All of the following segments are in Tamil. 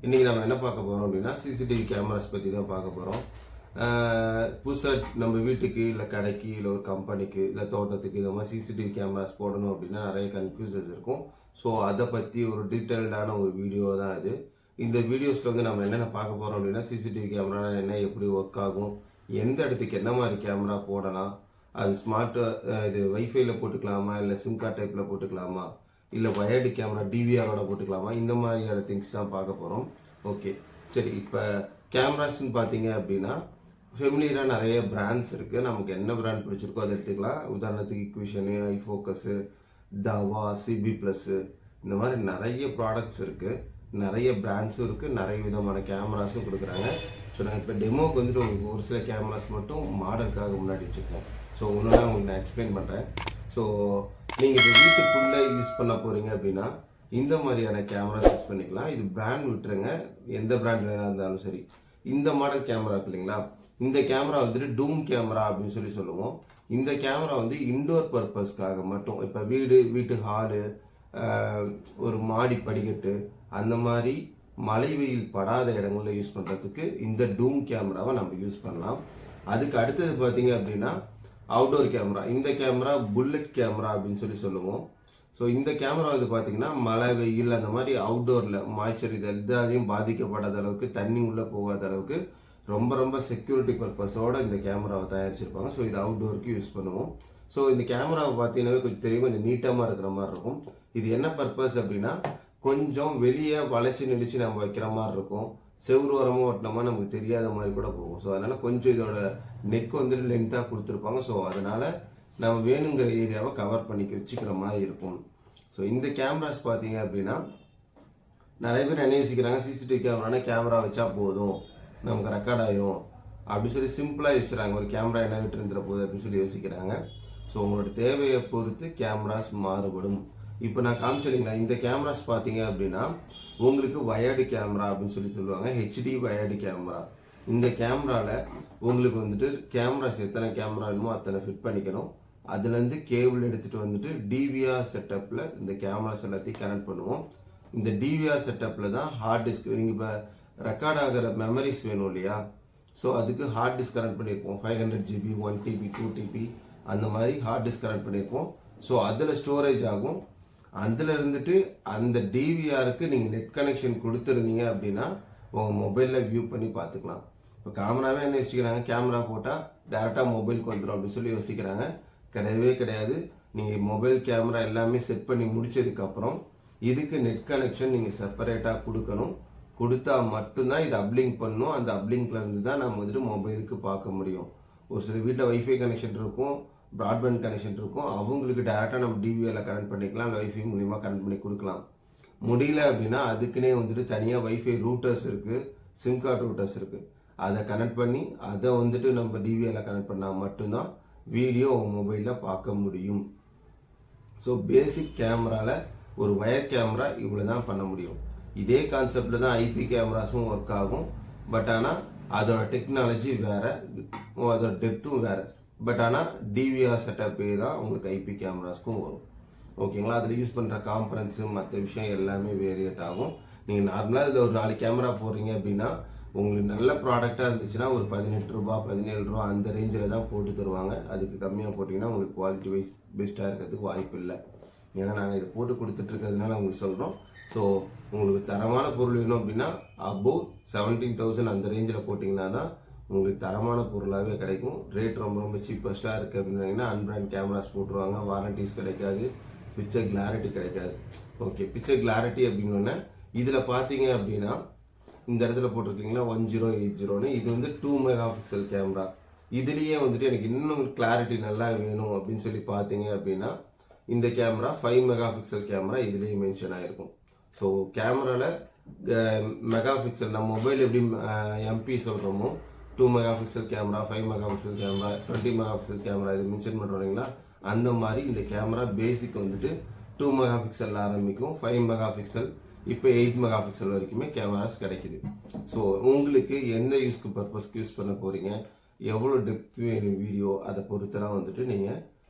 இன்றைக்கி நம்ம என்ன பார்க்க போகிறோம் அப்படின்னா சிசிடிவி கேமராஸ் பற்றி தான் பார்க்க போகிறோம். புதுசாக நம்ம வீட்டுக்கு இல்லை கடைக்கு இல்லை ஒரு கம்பெனிக்கு இல்லை தோட்டத்துக்கு இந்த மாதிரி சிசிடிவி கேமராஸ் போடணும் அப்படின்னா நிறைய கன்ஃபியூசன்ஸ் இருக்கும். ஸோ அதை பற்றி ஒரு டீட்டெயில்டான ஒரு வீடியோ தான் இது. இந்த வீடியோஸில் வந்து நம்ம என்னென்ன பார்க்க போகிறோம் அப்படின்னா சிசிடிவி கேமரா என்ன, எப்படி ஒர்க் ஆகும், எந்த இடத்துக்கு என்ன மாதிரி கேமரா போடலாம், அது ஸ்மார்ட் இது வைஃபைல போட்டுக்கலாமா இல்லை சிம் கார்டு டைப்பில் போட்டுக்கலாமா இல்லை வயர்டு கேமரா டிவிஆரோட போட்டுக்கலாமா, இந்த மாதிரியான திங்ஸ் தான் பார்க்க போகிறோம். ஓகே சரி, இப்போ கேமராஸ்ன்னு பார்த்தீங்க அப்படின்னா ஃபெமிலியராக நிறைய பிராண்ட்ஸ் இருக்குது. நமக்கு என்ன பிராண்ட் பிடிச்சிருக்கோ அதை எடுத்துக்கலாம். உதாரணத்துக்கு இக்விஷனு, ஐஃபோக்கஸு, தவா, சிபி ப்ளஸ்ஸு, இந்த மாதிரி நிறைய ப்ராடக்ட்ஸ் இருக்குது. நிறைய பிராண்ட்ஸும் இருக்குது, நிறைய விதமான கேமராஸும் கொடுக்குறாங்க. ஸோ நான் இப்போ டெமோக்கு வந்துட்டு உங்களுக்கு ஒரு சில கேமராஸ் மட்டும் மாடலுக்காக முன்னாடி வச்சுருக்கேன். ஸோ ஒன்று தான் உங்களுக்கு நான் எக்ஸ்பிளைன் பண்ணுறேன். ஸோ நீங்கள் இப்போ வீட்டுக்குள்ளே யூஸ் பண்ண போகிறீங்க அப்படின்னா இந்த மாதிரியான கேமராஸ் யூஸ் பண்ணிக்கலாம். இது பிராண்ட் விட்டுருங்க, எந்த பிராண்ட் வேணா இருந்தாலும் சரி. இந்த மாடல் கேமரா இருக்கு இல்லைங்களா, இந்த கேமரா வந்துட்டு டூம் கேமரா அப்படின்னு சொல்லி சொல்லுவோம். இந்த கேமரா வந்து இன்டோர் பர்பஸ்க்காக மட்டும், இப்போ வீட்டு ஹாலு, ஒரு மாடி படிக்கட்டு, அந்த மாதிரி மழை வெயில் படாத இடங்களில் யூஸ் பண்ணுறதுக்கு இந்த டூம் கேமராவை நம்ம யூஸ் பண்ணலாம். அதுக்கு அடுத்தது பார்த்தீங்க அப்படின்னா அவுட்டோர் கேமரா. இந்த கேமரா புல்லட் கேமரா அப்படின்னு சொல்லி சொல்லுவோம். ஸோ இந்த கேமரா வந்து பார்த்தீங்கன்னா மழை வெயில் அந்த மாதிரி அவுட்டோரில் மாய்ச்சர் இது எல்லாத்தையும் பாதிக்கப்படாத அளவுக்கு, தண்ணி உள்ளே போகாத அளவுக்கு ரொம்ப ரொம்ப செக்யூரிட்டி பர்பஸோட இந்த கேமராவை தயாரிச்சிருப்பாங்க. ஸோ இது அவுட்டோருக்கு யூஸ் பண்ணுவோம். ஸோ இந்த கேமராவை பார்த்தீங்கன்னாவே கொஞ்சம் தெரியும், கொஞ்சம் நீட்டமாக இருக்கிற மாதிரி இருக்கும். இது என்ன பர்பஸ் அப்படின்னா கொஞ்சம் வெளியே வளைச்சி நெளிச்சு நம்ம வைக்கிற மாதிரி இருக்கும். செவ்வறு ஓரமாக ஓட்டினோமா நமக்கு தெரியாத மாதிரி கூட போகும். ஸோ அதனால கொஞ்சம் இதோட நெக் வந்துட்டு லென்த்தாக கொடுத்துருப்பாங்க. ஸோ அதனால நம்ம வேணுங்கிற ஏரியாவை கவர் பண்ணி வச்சுக்கிற மாதிரி இருக்கும். ஸோ இந்த கேமராஸ் பார்த்தீங்க அப்படின்னா நிறைய பேர் என்ன யோசிக்கிறாங்க, சிசிடிவி கேமரா வச்சா போதும், நமக்கு ரெக்கார்ட் ஆகிடும் அப்படின்னு சொல்லி சிம்பிளாக யோசிக்கிறாங்க. ஒரு கேமரா என்ன விட்டு இருந்துட போகுது அப்படின்னு சொல்லி யோசிக்கிறாங்க. ஸோ உங்களோட தேவையை பொறுத்து கேமராஸ் மாறுபடும். இப்போ நான் காமிச்சிருங்களா, இந்த கேமராஸ் பார்த்தீங்க அப்படின்னா உங்களுக்கு வயர்டு கேமரா அப்படின்னு சொல்லி சொல்லுவாங்க, ஹெச்டி வயர்டு கேமரா. இந்த கேமராவில் உங்களுக்கு வந்துட்டு கேமராஸ் எத்தனை கேமரா வேணுமோ அத்தனை ஃபிட் பண்ணிக்கணும். அதுலேருந்து கேபிள் எடுத்துகிட்டு வந்துட்டு டிவிஆர் செட்டப்பில் இந்த கேமராஸ் எல்லாத்தையும் கனெக்ட் பண்ணுவோம். இந்த டிவிஆர் செட்டப்பில் தான் ஹார்ட் டிஸ்க், நீங்கள் இப்போ ரெக்கார்ட் ஆகிற மெமரிஸ் வேணும் இல்லையா, ஸோ அதுக்கு ஹார்ட் டிஸ்க் கனெக்ட் பண்ணியிருப்போம். 500 GB, 1 TB, 2 TB அந்த மாதிரி ஹார்ட் டிஸ்க் கனெக்ட் பண்ணியிருப்போம். ஸோ அதில் ஸ்டோரேஜ் ஆகும். அதில் இருந்துட்டு அந்த டிவிஆருக்கு நீங்கள் நெட் கனெக்ஷன் கொடுத்துருந்தீங்க அப்படின்னா உங்கள் மொபைலில் வியூ பண்ணி பார்த்துக்கலாம். இப்போ காமனாகவே என்ன யோசிக்கிறாங்க, கேமரா போட்டால் டேரெக்டாக மொபைலுக்கு வந்துடும் அப்படின்னு சொல்லி யோசிக்கிறாங்க. கிடையவே கிடையாது. நீங்கள் மொபைல் கேமரா எல்லாமே செட் பண்ணி முடிச்சதுக்கப்புறம் இதுக்கு நெட் கனெக்ஷன் நீங்கள் செப்பரேட்டாக கொடுக்கணும். கொடுத்தா மட்டும்தான் இது அப்லிங்க் பண்ணணும். அந்த அப்லிங்க்ல இருந்து தான் நம்ம வந்துட்டு மொபைலுக்கு பார்க்க முடியும். ஒரு சில வீட்டில் வைஃபை கனெக்ஷன் இருக்கும், ப்ராட்பேண்ட் கனெக்ஷன் இருக்கும். அவங்களுக்கு டேரெக்டாக நம்ம டிவியில் கனெக்ட் பண்ணிக்கலாம், இல்லை வைஃபை மூலிமா கனெக்ட் பண்ணி கொடுக்கலாம். முடியல அப்படின்னா அதுக்குன்னே வந்துட்டு தனியாக வைஃபை ரூட்டர்ஸ் இருக்குது, சிம் கார்டு ரூட்டர்ஸ் இருக்குது. அதை கனெக்ட் பண்ணி அதை வந்துட்டு நம்ம டிவியில் கனெக்ட் பண்ணால் மட்டும்தான் வீடியோ உங்கள் மொபைலில் பார்க்க முடியும். ஸோ பேசிக் கேமராவில் ஒரு வயர் கேமரா இவ்வளோ தான் பண்ண முடியும். இதே கான்செப்டில் தான் ஐபி கேமராஸும் ஒர்க் ஆகும். பட் ஆனால் அதோட டெக்னாலஜி வேறு, அதோட டெப்த்தும் வேறு. பட் ஆனால் டிவிஆர் செட்டப்பே தான் உங்களுக்கு ஐபி கேமராஸ்க்கும் வரும். ஓகேங்களா, அதில் யூஸ் பண்ணுற காம்பனன்ஸு மற்ற விஷயம் எல்லாமே வேரியேட் ஆகும். நீங்கள் நார்மலாக இதில் ஒரு 4 கேமரா போடுறீங்க அப்படின்னா உங்களுக்கு நல்ல ப்ராடக்டாக இருந்துச்சுன்னா ஒரு 18 ரூபா 17 ரூபா அந்த ரேஞ்சில் தான் போட்டு தருவாங்க. அதுக்கு கம்மியாக போட்டிங்கன்னா உங்களுக்கு குவாலிட்டி வைஸ் பெஸ்ட்டாக இருக்கிறதுக்கு வாய்ப்பு இல்லை. ஏன்னா நாங்கள் இதை போட்டு கொடுத்துட்ருக்கிறதுனால உங்களுக்கு சொல்கிறோம். ஸோ உங்களுக்கு தரமான பொருள் வேணும் அப்படின்னா அபோவ் 17,000 அந்த ரேஞ்சில் போட்டிங்கன்னா தான் உங்களுக்கு தரமான பொருளாகவே கிடைக்கும். ரேட் ரொம்ப ரொம்ப சீப்பஸ்ட்டாக இருக்குது அப்படின்னா அன்பிராண்ட் கேமராஸ் போட்டுருவாங்க, வாரண்டிஸ் கிடைக்காது, பிக்சர் கிளாரிட்டி கிடைக்காது. ஓகே, பிக்சர் கிளாரிட்டி அப்படின்னோடனே இதில் பார்த்தீங்க அப்படின்னா இந்த இடத்துல போட்டிருக்கீங்களா 1080ன்னு, இது வந்து 2 மெகாபிக்சல் கேமரா. இதுலேயே வந்துட்டு எனக்கு இன்னும் கிளாரிட்டி நல்லா வேணும் அப்படின்னு சொல்லி பார்த்தீங்க அப்படின்னா இந்த கேமரா 5 மெகாபிக்சல் கேமரா இதுலேயே மென்ஷன் ஆகிருக்கும். ஸோ கேமராவில் மெகாபிக்சல் நம்ம மொபைல் எப்படி எம்பி சொல்கிறோமோ 2 megapixel camera, 5 megapixel camera, 20 megapixel camera இது மென்ஷன் பண்ணுறீங்களா, அந்த மாதிரி இந்த கேமரா பேசிக் வந்துட்டு 2 மெகாபிக்சல் ஆரம்பிக்கும், 5 மெகாபிக்சல், இப்போ 8 மெகாபிக்சல் வரைக்குமே கேமராஸ் கிடைக்குது. ஸோ உங்களுக்கு எந்த பர்பஸ்க்கு யூஸ் பண்ண போகிறீங்க, எவ்வளோ டெப்த் வேணும் வீடியோ, அதை பொறுத்தெல்லாம் வந்துட்டு நீங்கள்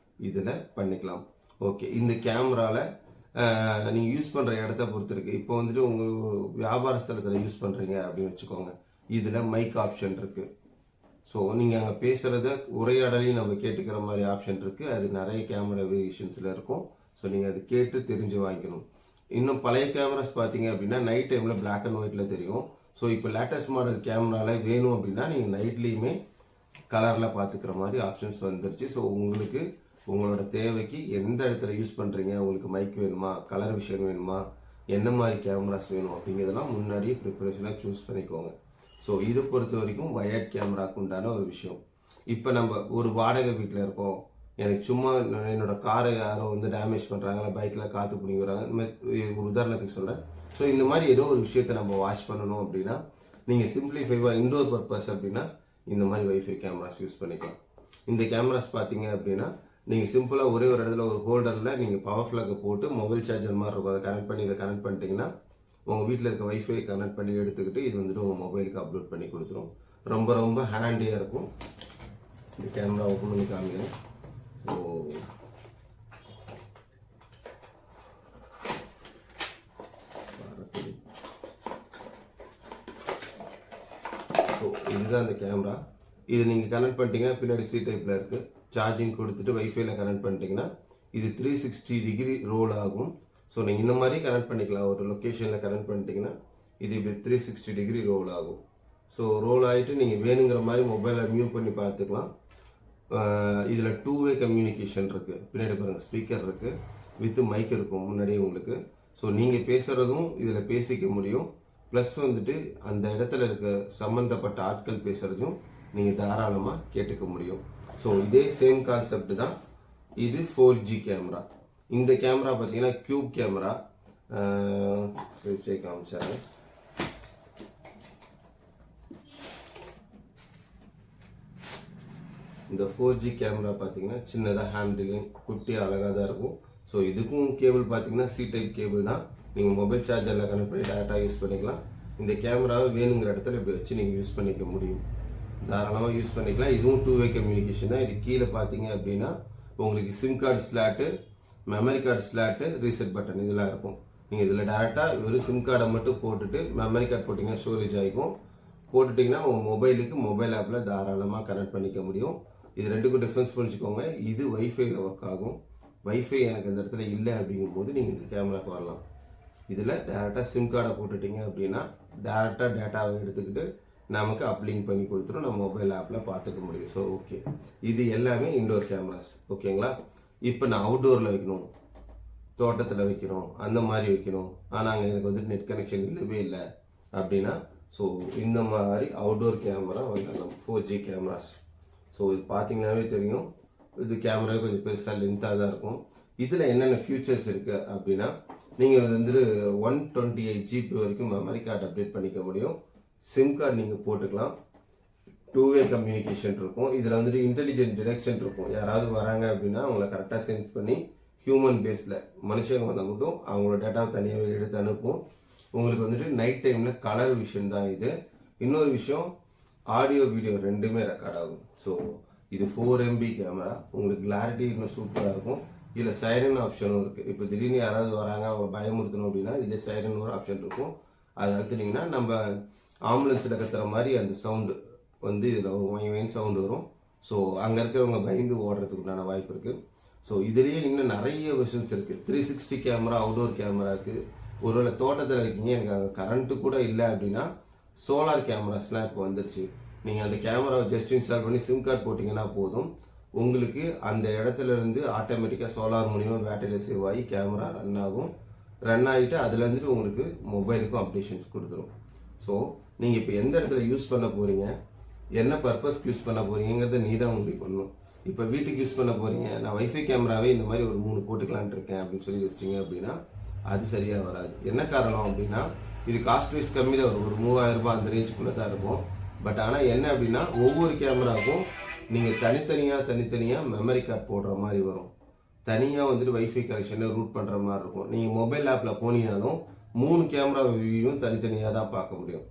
இதில் பண்ணிக்கலாம். ஓகே, இந்த கேமராவில் நீங்கள் யூஸ் பண்ணுற இடத்த பொறுத்து இருக்குது. இப்போ வந்துட்டு உங்கள் வியாபார ஸ்தலத்தில் யூஸ் பண்ணுறீங்க அப்படின்னு வச்சுக்கோங்க, இதில் மைக் ஆப்ஷன் இருக்குது. ஸோ நீங்கள் அங்கே பேசுகிறத உரையாடலையும் நம்ம கேட்டுக்கிற மாதிரி ஆப்ஷன் இருக்குது. அது நிறைய கேமரா வேரியேஷன்ஸில் இருக்கும். ஸோ நீங்கள் அது கேட்டு தெரிஞ்சு வாங்கிக்கணும். இன்னும் பழைய கேமராஸ் பார்த்தீங்க அப்படின்னா நைட் டைமில் பிளாக் அண்ட் ஒயிட்டில் தெரியும். ஸோ இப்போ லேட்டஸ்ட் மாடல் கேமராவில் வேணும் அப்படின்னா நீங்கள் நைட்லேயுமே கலரில் பார்த்துக்கிற மாதிரி ஆப்ஷன்ஸ் வந்துருச்சு. ஸோ உங்களுக்கு உங்களோட தேவைக்கு எந்த இடத்துல யூஸ் பண்ணுறீங்க, உங்களுக்கு மைக் வேணுமா, கலர் விஷயம் வேணுமா, என்ன மாதிரி கேமராஸ் வேணும் அப்படிங்கிறதெல்லாம் முன்னாடியே ப்ரிப்பரேஷனாக சூஸ் பண்ணிக்கோங்க. ஸோ இதை பொறுத்த வரைக்கும் வயர்ட் கேமராக்கு உண்டான ஒரு விஷயம். இப்போ நம்ம ஒரு வாடகை வீட்டில் இருக்கோம், எனக்கு சும்மா என்னோட காரை யாரோ வந்து டேமேஜ் பண்ணுறாங்களா, பைக்கில் காற்று பிடிங்கிறாங்க, இந்த மாதிரி ஒரு உதாரணத்துக்கு சொல்கிறேன். ஸோ இந்த மாதிரி ஏதோ ஒரு விஷயத்தை நம்ம வாட்ச் பண்ணணும் அப்படின்னா நீங்கள் சிம்பிளிஃபைவாக இன்டோர் பர்பஸ் அப்படின்னா இந்த மாதிரி வைஃபை கேமராஸ் யூஸ் பண்ணிக்கலாம். இந்த கேமராஸ் பார்த்தீங்க அப்படின்னா நீங்கள் சிம்பிளாக ஒரே ஒரு இடத்துல ஒரு ஹோல்டரில் நீங்கள் பவர் ஃப்ளக்கை போட்டு மொபைல் சார்ஜர் மாதிரி இருக்கும், அதை கனெக்ட் பண்ணி இதை கனெக்ட் பண்ணிட்டீங்கன்னா உங்கள் வீட்டில் இருக்க வைஃபை கனெக்ட் பண்ணி எடுத்துக்கிட்டு இது வந்துட்டு உங்கள் மொபைலுக்கு அப்லோட் பண்ணி கொடுத்துரும். ரொம்ப ரொம்ப ஹேண்டியாக இருக்கும். இந்த கேமரா ஓப்பன் பண்ணி காமிக்கிறேன். ஸோ இதுதான் அந்த கேமரா. இது நீங்கள் கனெக்ட் பண்ணிட்டீங்கன்னா பின்னாடி சி டைப்பில் இருக்குது. சார்ஜிங் கொடுத்துட்டு வைஃபைல கனெக்ட் பண்ணிட்டீங்கன்னா இது 360 டிகிரி ரோல் ஆகும். ஸோ நீங்கள் இந்த மாதிரி கனெக்ட் பண்ணிக்கலாம். ஒரு லொக்கேஷனில் கனெக்ட் பண்ணிட்டீங்கன்னா இது இப்படி 360 டிகிரி ரோல் ஆகும். ஸோ ரோல் ஆகிட்டு நீங்கள் வேணுங்கிற மாதிரி மொபைலை மியூ பண்ணி பார்த்துக்கலாம். இதில் 2-வே கம்யூனிகேஷன் இருக்குது. பின்னாடி பாருங்கள் ஸ்பீக்கர் இருக்குது, வித் மைக் இருக்கும் முன்னாடியே உங்களுக்கு. ஸோ நீங்கள் பேசுகிறதும் இதில் பேசிக்க முடியும். ப்ளஸ் வந்துட்டு அந்த இடத்துல இருக்க சம்மந்தப்பட்ட ஆட்கள் பேசுகிறதும் நீங்கள் தாராளமாக கேட்டுக்க முடியும். ஸோ இதே சேம் கான்செப்ட் தான். இது 4G கேமரா. இந்த கேமரா பார்த்தீங்கன்னா கியூப் கேமரா காமிச்சாங்க. இந்த 4G கேமரா பார்த்தீங்கன்னா சின்னதாக ஹேண்டிலிங் குட்டி அழகாக தான் இருக்கும். ஸோ இதுக்கும் கேபிள் பார்த்தீங்கன்னா சி டைப் கேபிள் தான். நீங்கள் மொபைல் சார்ஜரில் கனெக்ட் பண்ணி டேரெக்டாக யூஸ் பண்ணிக்கலாம். இந்த கேமராவை வேணுங்கிற இடத்துல இப்படி வச்சு நீங்கள் யூஸ் பண்ணிக்க முடியும், தாராளமாக யூஸ் பண்ணிக்கலாம். இதுவும் 2-வே கம்யூனிகேஷன் தான். இது கீழே பார்த்தீங்க அப்படின்னா உங்களுக்கு sim card slot, memory card slot, reset button இதெல்லாம் இருக்கும். நீங்கள் இதில் டேரெக்டாக வெறும் சிம் கார்டை மட்டும் போட்டுட்டு மெமரி கார்டு போட்டிங்கன்னா ஸ்டோரேஜ் ஆகிக்கும். போட்டுட்டிங்கன்னா உங்கள் மொபைலுக்கு மொபைல் ஆப்பில் தாராளமாக கனெக்ட் பண்ணிக்க முடியும். இது ரெண்டுக்கும் டிஃப்ரென்ஸ் பண்ணிச்சுக்கோங்க. இது வைஃபைல ஒர்க் ஆகும். வைஃபை எனக்கு இந்த இடத்துல இல்லை அப்படிங்கும்போது நீங்கள் இந்த கேமராக்கு வரலாம். இதில் டேரெக்டாக சிம் கார்டை போட்டுட்டிங்க அப்படின்னா டேரெக்டாக டேட்டாவை எடுத்துக்கிட்டு நமக்கு அப்லிங்க் பண்ணி கொடுத்துரும், நம்ம மொபைல் ஆப்பில் பார்த்துக்க முடியும். ஸோ ஓகே, இது எல்லாமே இன்டோர் கேமராஸ். ஓகேங்களா? இப்போ நான் அவுட்டோரில் வைக்கணும், தோட்டத்தில் வைக்கணும், அந்த மாதிரி வைக்கணும், ஆனால் அங்கே எனக்கு வந்து நெட் கனெக்ஷன் இல்லவே இல்லை அப்படின்னா ஸோ இந்த மாதிரி அவுட்டோர் கேமரா வந்துடலாம், 4G கேமராஸ். ஸோ இது பார்த்தீங்கன்னாவே தெரியும், இது கேமராவே கொஞ்சம் பெருசாக லென்த்தாக தான் இருக்கும். இதில் என்னென்ன ஃபியூச்சர்ஸ் இருக்குது அப்படின்னா நீங்கள் வந்துட்டு 128 GB வரைக்கும் மெமரி கார்டு அப்டேட் பண்ணிக்க முடியும். சிம் கார்டு நீங்கள் போட்டுக்கலாம். 2-வே கம்யூனிகேஷன் இருக்கும். இதில் வந்துட்டு இன்டெலிஜென்ட் டிடெக்ஷன் இருக்கும். யாராவது வராங்க அப்படின்னா அவங்கள கரெக்டாக சென்ஸ் பண்ணி ஹியூமன் பேஸில் மனுஷங்க வந்தால் மட்டும் அவங்களோட டேட்டாவை தனியாகவே எடுத்து அனுப்பும். உங்களுக்கு வந்துட்டு நைட் டைமில் கலர் விஷயம் தான் இது. இன்னொரு விஷயம், ஆடியோ வீடியோ ரெண்டுமே ரெக்கார்ட் ஆகும். ஸோ இது 4 MB கேமரா. உங்களுக்கு கிளாரிட்டி இன்னும் சூப்பராக இருக்கும். இதில் சைரன் ஆப்ஷனும் இருக்குது. இப்போ திடீர்னு யாராவது வராங்க அவங்க பயமுறுத்தணும் அப்படின்னா இதில் சைரன் ஒரு ஆப்ஷன் இருக்கும். அதை அழுத்தினீங்கன்னா நம்ம ஆம்புலன்ஸில் கத்துற மாதிரி அந்த சவுண்டு வந்து இதில் வைன் சவுண்டு வரும். ஸோ அங்கே இருக்கிறவங்க பயந்து ஓடுறதுக்கு உண்டான வாய்ப்பு இருக்குது. ஸோ இதுலேயே இன்னும் நிறைய வெர்ஷன்ஸ் இருக்குது. 360 கேமரா, அவுடோர் கேமரா இருக்குது. ஒருவேளை தோட்டத்தில் இருக்கீங்க, எனக்கு அங்கே கரண்ட்டு கூட இல்லை அப்படின்னா சோலார் கேமராஸ்லாம் இப்போ வந்துருச்சு. நீங்கள் அந்த கேமராவை ஜஸ்ட் இன்ஸ்டால் பண்ணி சிம் கார்டு போட்டிங்கன்னா போதும், உங்களுக்கு அந்த இடத்துல இருந்து ஆட்டோமேட்டிக்காக சோலார் மூலியமாக பேட்டரியில் சேவ் ஆகி கேமரா ரன் ஆகும். ரன் ஆகிட்டு அதுலேருந்துட்டு உங்களுக்கு மொபைலுக்கும் அப்டேஷன்ஸ் கொடுத்துரும். ஸோ நீங்கள் இப்போ எந்த இடத்துல யூஸ் பண்ண போகிறீங்க, என்ன பர்பஸ்க்கு யூஸ் பண்ண போகிறீங்கிறத நீ தான் உங்களுக்கு பண்ணணும். இப்போ வீட்டுக்கு யூஸ் பண்ண போகிறீங்க, நான் வைஃபை கேமராவே இந்த மாதிரி ஒரு 3 போட்டுக்கலான் இருக்கேன் அப்படின்னு சொல்லி வச்சிங்க அப்படின்னா அது சரியாக வராது. என்ன காரணம் அப்படின்னா இது காஸ்ட் வைஸ் கம்மி தான் வரும், ஒரு 3000 ரூபாய் அந்த ரேஞ்சுக்குள்ளே தான் இருக்கும். பட் ஆனால் என்ன அப்படின்னா ஒவ்வொரு கேமராவுக்கும் நீங்கள் தனித்தனியாக மெமரி கார்டு போடுற மாதிரி வரும். தனியாக வந்துட்டு வைஃபை கனெக்ஷனில் ரூட் பண்ணுற மாதிரி இருக்கும். நீங்கள் மொபைல் ஆப்பில் போனீங்கனாலும் 3 கேமரா வியூவும் தனித்தனியாக தான் பார்க்க முடியும்.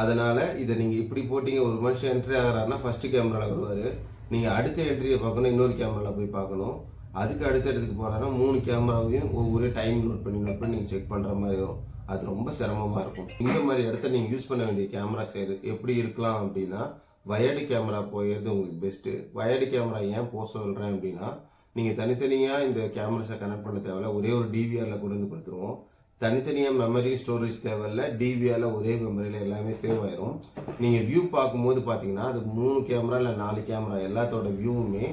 அதனால் இதை நீங்கள் இப்படி போட்டிங்க, ஒரு மனுஷன் என்ட்ரி ஆகிறாருன்னா ஃபஸ்ட்டு கேமராவில் வருவார், நீங்கள் அடுத்த என்ட்ரியை பார்க்கணும், இன்னொரு கேமராவில் போய் பார்க்கணும். அதுக்கு அடுத்த இடத்துக்கு போகிறேன்னா 3 கேமராவையும் ஒவ்வொரு டைம் நோட் பண்ணி நீங்கள் செக் பண்ணுற மாதிரி வரும். அது ரொம்ப சிரமமாக இருக்கும். இந்த மாதிரி இடத்த நீங்கள் யூஸ் பண்ண வேண்டிய கேமரா எப்படி இருக்கலாம் அப்படின்னா, வயர்டு கேமரா போயிடுறது உங்களுக்கு பெஸ்ட்டு. வயர்டு கேமரா ஏன் போக சொல்கிறேன் அப்படின்னா, நீங்கள் தனித்தனியாக இந்த கேமராஸை கனெக்ட் பண்ண தேவையில்ல, ஒரே ஒரு டிவிஆரில் கொண்டு வந்து கொடுத்துருவோம். தனித்தனியாக மெமரி ஸ்டோரேஜ் தேவையில்ல, டிவிஆரில் ஒரே மெமரியில் எல்லாமே சேவ் ஆயிரும். நீங்கள் வியூ பார்க்கும்போது பார்த்தீங்கன்னா அது 3 கேமரா இல்லை 4 கேமரா எல்லாத்தோட வியூவுமே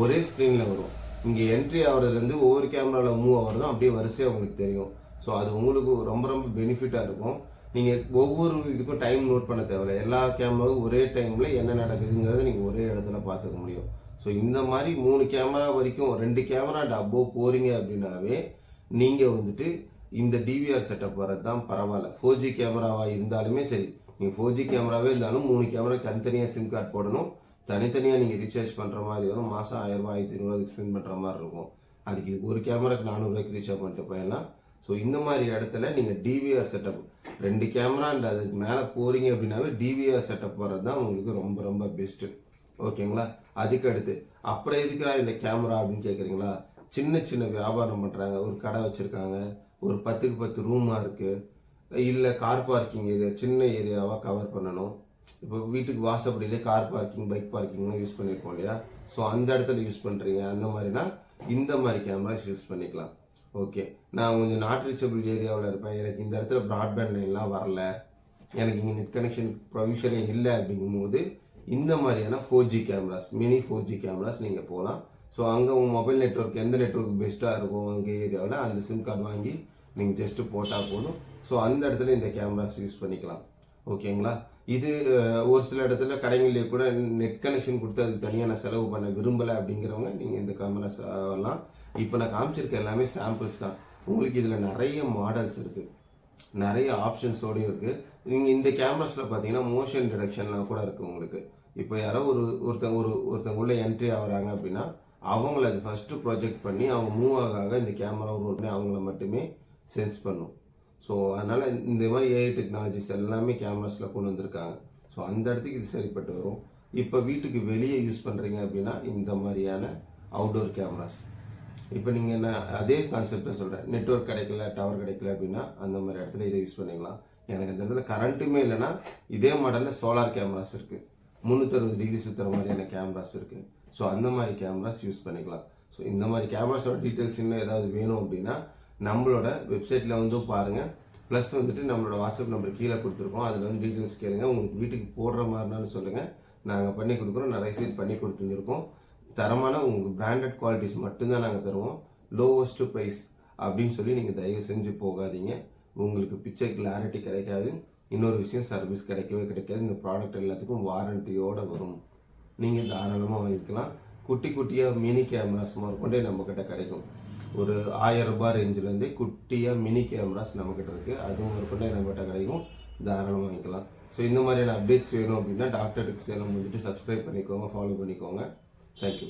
ஒரே ஸ்க்ரீனில் வரும். இங்கே என்ட்ரி ஆகிறதுலேருந்து ஒவ்வொரு கேமராவில் மூவ் ஆகிறதும் அப்படியே வரிசையாக உங்களுக்கு தெரியும். ஸோ அது உங்களுக்கு ரொம்ப ரொம்ப பெனிஃபிட்டாக இருக்கும். நீங்கள் ஒவ்வொரு இதுக்கும் டைம் நோட் பண்ண தேவையில்லை, எல்லா கேமராவும் ஒரே டைமில் என்ன நடக்குதுங்கிறத நீங்கள் ஒரே இடத்துல பார்த்துக்க முடியும். ஸோ இந்த மாதிரி 3 கேமரா வரைக்கும் 2 கேமரா அபோவ் போகிறீங்க அப்படின்னாவே நீங்கள் வந்துட்டு இந்த டிவிஆர் செட்டப் வரது தான் பரவாயில்ல. 4G கேமராவாக இருந்தாலுமே சரி, நீங்கள் 4G கேமராவே இருந்தாலும் 3 கேமரா தனித்தனியாக சிம் கார்டு போடணும். தனித்தனியாக நீங்கள் ரீசார்ஜ் பண்ணுற மாதிரி வரும். மாதம் 1000 ரூபாய் 1500 ஸ்பெண்ட் பண்ணுற மாதிரி இருக்கும். அதுக்கு இது ஒரு கேமராக்கு 400 ரூபாய்க்கு ரீசார்ஜ் பண்ணிட்டு போயிடலாம். ஸோ இந்த மாதிரி இடத்துல நீங்கள் டிவிஆர் செட்டப் 2 கேமரா அண்ட் அதுக்கு மேலே போகிறீங்க அப்படின்னாவே டிவிஆர் செட்டப் வர்றது தான் உங்களுக்கு ரொம்ப ரொம்ப பெஸ்ட்டு. ஓகேங்களா? அதுக்கு அடுத்து அப்புறம் எதுக்குறா இந்த கேமரா அப்படின்னு கேட்குறீங்களா? சின்ன சின்ன வியாபாரம் பண்ணுறாங்க, ஒரு கடை வச்சுருக்காங்க, ஒரு 10க்கு 10 ரூமாக இருக்குது, இல்லை கார் பார்க்கிங் ஏரியா சின்ன ஏரியாவாக கவர் பண்ணணும். இப்போ வீட்டுக்கு வாசப்படியிலே கார் பார்க்கிங் பைக் பார்க்கிங்லாம் யூஸ் பண்ணியிருக்கோம் இல்லையா? ஸோ அந்த இடத்துல யூஸ் பண்ணுறீங்க, அந்த மாதிரினா இந்த மாதிரி கேமராஸ் யூஸ் பண்ணிக்கலாம். ஓகே, நான் கொஞ்சம் நாட் ரீச்சபிள் ஏரியாவில் இருப்பேன், எனக்கு இந்த இடத்துல ப்ராட்பேண்ட் லைன்லாம் வரல, எனக்கு இங்கே நெட் கனெக்ஷன் ப்ரொவிஷனே இல்லை அப்படிங்கும்போது இந்த மாதிரியான 4G cameras, mini 4G cameras நீங்கள் போகலாம். ஸோ அங்கே உங்கள் மொபைல் நெட்ஒர்க் எந்த நெட்ஒர்க் பெஸ்ட்டாக இருக்கும் அங்கே ஏரியாவில் அந்த சிம் கார்டு வாங்கி நீங்கள் ஜஸ்ட்டு போட்டால் போதும். ஸோ அந்த இடத்துல இந்த கேமராஸ் யூஸ் பண்ணிக்கலாம். ஓகேங்களா? இது ஒரு சில இடத்துல கடைகளிலே கூட நெட் கனெக்ஷன் கொடுத்து அதுக்கு தனியாக நான் செலவு பண்ண விரும்பலை அப்படிங்கிறவங்க நீங்கள் இந்த கேமராஸ் வரலாம். இப்போ நான் காமிச்சிருக்க எல்லாமே சாம்பிள்ஸ் தான். உங்களுக்கு இதில் நிறைய மாடல்ஸ் இருக்குது, நிறைய ஆப்ஷன்ஸோடையும் இருக்குது. நீங்கள் இந்த கேமராஸில் பார்த்தீங்கன்னா மோஷன் டிடெக்ஷன்லாம் கூட இருக்குது உங்களுக்கு. இப்போ யாரோ ஒருத்தவங்க உள்ள என்ட்ரி ஆகிறாங்க அப்படின்னா அவங்கள அது ஃபஸ்ட்டு ப்ரொஜெக்ட் பண்ணி அவங்க மூவ் ஆக இந்த கேமரா ரோட்னே அவங்கள மட்டுமே சென்ஸ் பண்ணும். ஸோ அதனால் இந்த மாதிரி ஏஐ டெக்னாலஜிஸ் எல்லாமே கேமராஸில் கொண்டு வந்திருக்காங்க. ஸோ அந்த இடத்துக்கு இது சரிப்பட்டு வரும். இப்போ வீட்டுக்கு வெளியே யூஸ் பண்ணுறீங்க அப்படின்னா இந்த மாதிரியான அவுட்டோர் கேமராஸ். இப்போ நீங்கள் என்ன அதே கான்செப்டை சொல்கிறேன், நெட்வொர்க் கிடைக்கல, டவர் கிடைக்கல அப்படின்னா அந்த மாதிரி இடத்துல இதை யூஸ் பண்ணிக்கலாம். எனக்கு அந்த இடத்துல கரண்ட்டுமே இல்லைன்னா இதே மாடலில் சோலார் கேமராஸ் இருக்குது, 360 டிகிரி சுற்றுற மாதிரியான கேமராஸ் இருக்குது. ஸோ அந்த மாதிரி கேமராஸ் யூஸ் பண்ணிக்கலாம். ஸோ இந்த மாதிரி கேமராஸோட டீட்டெயில்ஸ் இன்னும் ஏதாவது வேணும் அப்படின்னா நம்மளோட வெப்சைட்டில் வந்து பாருங்கள். ப்ளஸ் வந்துட்டு நம்மளோட வாட்ஸ்அப் நம்பர் கீழே கொடுத்துருக்கோம், அதில் வந்து டீட்டெயில்ஸ் கேளுங்க. உங்களுக்கு வீட்டுக்கு போடுற மாதிரினாலும் சொல்லுங்கள், நாங்கள் பண்ணி கொடுக்குறோம். நிறைய சைட் பண்ணி கொடுத்துருக்கோம். தரமான உங்களுக்கு பிராண்டட் குவாலிட்டிஸ் மட்டும்தான் நாங்கள் தருவோம். லோவஸ்ட் ப்ரைஸ் அப்படின்னு சொல்லி நீங்கள் தயவு செஞ்சு போகாதீங்க. உங்களுக்கு பிக்சர் கிளாரிட்டி கிடைக்காது. இன்னொரு விஷயம், சர்வீஸ் கிடைக்கவே கிடைக்காது. இந்த ப்ராடக்ட் எல்லாத்துக்கும் வாரண்டியோடு வரும். நீங்கள் தாராளமாக வாங்கிக்கலாம். குட்டி குட்டியாக மினி கேமராஸ் கொண்டே நம்மக்கிட்ட கிடைக்கும். ஒரு 1000 ரூபாய் ரேஞ்சிலேருந்தே குட்டியாக மினி கேமராஸ் நம்மக்கிட்ட இருக்குது, அதுவும் கொண்டே நம்மகிட்ட கிடைக்கும். தாராளமாக வாங்கிக்கலாம். ஸோ இந்த மாதிரியான அப்டேட்ஸ் வேணும் அப்படின்னா டாக்டர் டெக் சேலம் வந்துட்டு சப்ஸ்கிரைப் பண்ணிக்கோங்க, ஃபாலோ பண்ணிக்கோங்க. தேங்க்யூ.